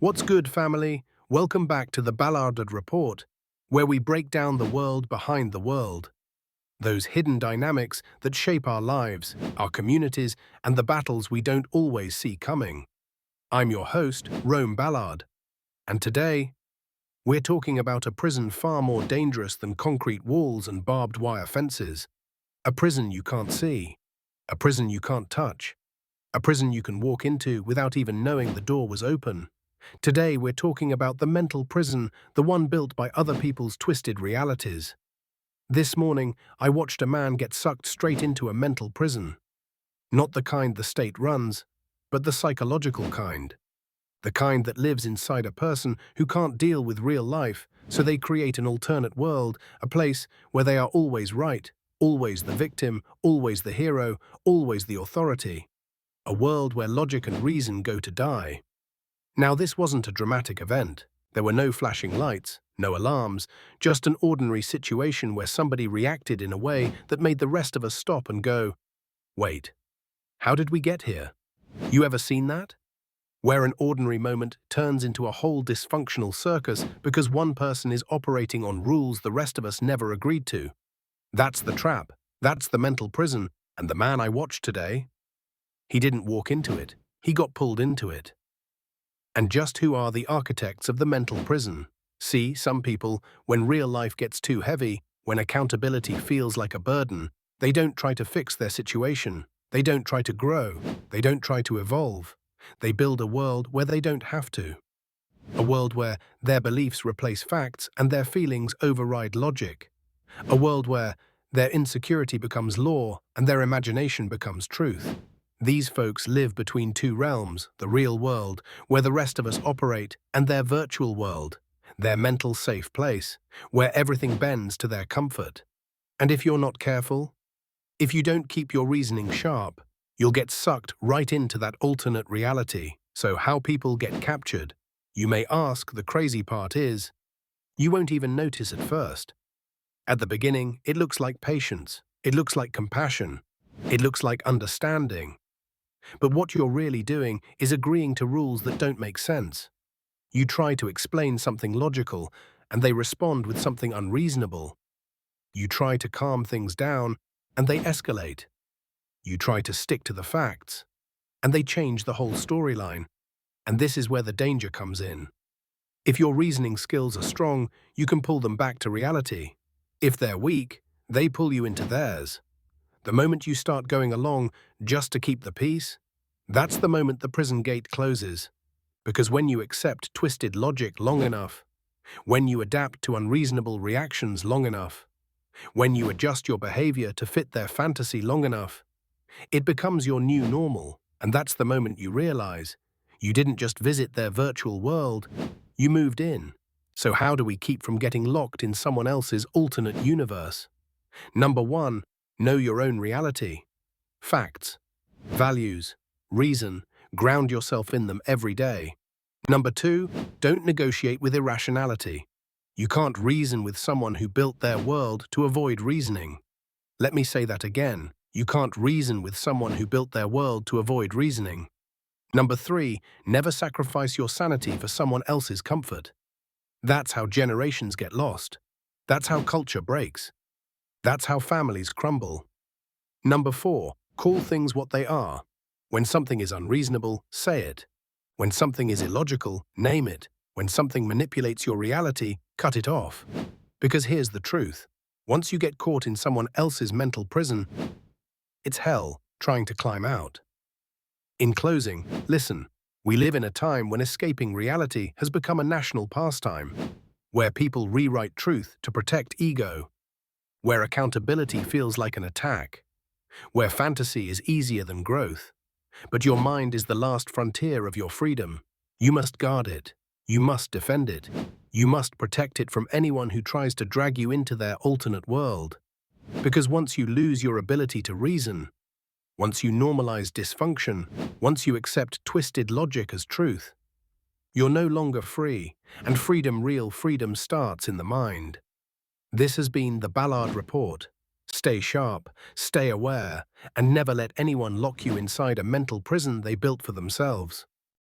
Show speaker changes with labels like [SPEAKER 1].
[SPEAKER 1] What's good, family? Welcome back to the Ballard Report, where we break down the world behind the world. Those hidden dynamics that shape our lives, our communities, and the battles we don't always see coming. I'm your host, Rome Ballard, and today, we're talking about a prison far more dangerous than concrete walls and barbed wire fences. A prison you can't see, a prison you can't touch, a prison you can walk into without even knowing the door was open. Today we're talking about the mental prison, the one built by other people's twisted realities. This morning, I watched a man get sucked straight into a mental prison. Not the kind the state runs, but the psychological kind. The kind that lives inside a person who can't deal with real life, so they create an alternate world, a place where they are always right, always the victim, always the hero, always the authority. A world where logic and reason go to die. Now, this wasn't a dramatic event. There were no flashing lights, no alarms, just an ordinary situation where somebody reacted in a way that made the rest of us stop and go, "Wait, how did we get here?" You ever seen that? Where an ordinary moment turns into a whole dysfunctional circus because one person is operating on rules the rest of us never agreed to. That's the trap, that's the mental prison, and the man I watched today, he didn't walk into it, he got pulled into it. And just who are the architects of the mental prison? See, some people, when real life gets too heavy, when accountability feels like a burden, they don't try to fix their situation. They don't try to grow. They don't try to evolve. They build a world where they don't have to. A world where their beliefs replace facts and their feelings override logic. A world where their insecurity becomes law and their imagination becomes truth. These folks live between two realms, the real world, where the rest of us operate, and their virtual world, their mental safe place, where everything bends to their comfort. And if you're not careful, if you don't keep your reasoning sharp, you'll get sucked right into that alternate reality. So how people get captured? You may ask, the crazy part is, you won't even notice at first. At the beginning, it looks like patience, it looks like compassion, it looks like understanding. But what you're really doing is agreeing to rules that don't make sense. You try to explain something logical, and they respond with something unreasonable. You try to calm things down, and they escalate. You try to stick to the facts, and they change the whole storyline. And this is where the danger comes in. If your reasoning skills are strong, you can pull them back to reality. If they're weak, they pull you into theirs. The moment you start going along just to keep the peace, that's the moment the prison gate closes. Because when you accept twisted logic long enough, when you adapt to unreasonable reactions long enough, when you adjust your behavior to fit their fantasy long enough, it becomes your new normal, and that's the moment you realize you didn't just visit their virtual world, you moved in. So how do we keep from getting locked in someone else's alternate universe? Number 1, know your own reality. Facts, values, reason, ground yourself in them every day. Number 2, don't negotiate with irrationality. You can't reason with someone who built their world to avoid reasoning. Let me say that again. You can't reason with someone who built their world to avoid reasoning. Number 3, never sacrifice your sanity for someone else's comfort. That's how generations get lost. That's how culture breaks. That's how families crumble. Number 4, call things what they are. When something is unreasonable, say it. When something is illogical, name it. When something manipulates your reality, cut it off. Because here's the truth. Once you get caught in someone else's mental prison, it's hell trying to climb out. In closing, listen, we live in a time when escaping reality has become a national pastime, where people rewrite truth to protect ego, where accountability feels like an attack, where fantasy is easier than growth. But your mind is the last frontier of your freedom. You must guard it. You must defend it. You must protect it from anyone who tries to drag you into their alternate world. Because once you lose your ability to reason, once you normalize dysfunction, once you accept twisted logic as truth, you're no longer free, and real freedom starts in the mind. This has been the Ballard Report. Stay sharp, stay aware, and never let anyone lock you inside a mental prison they built for themselves.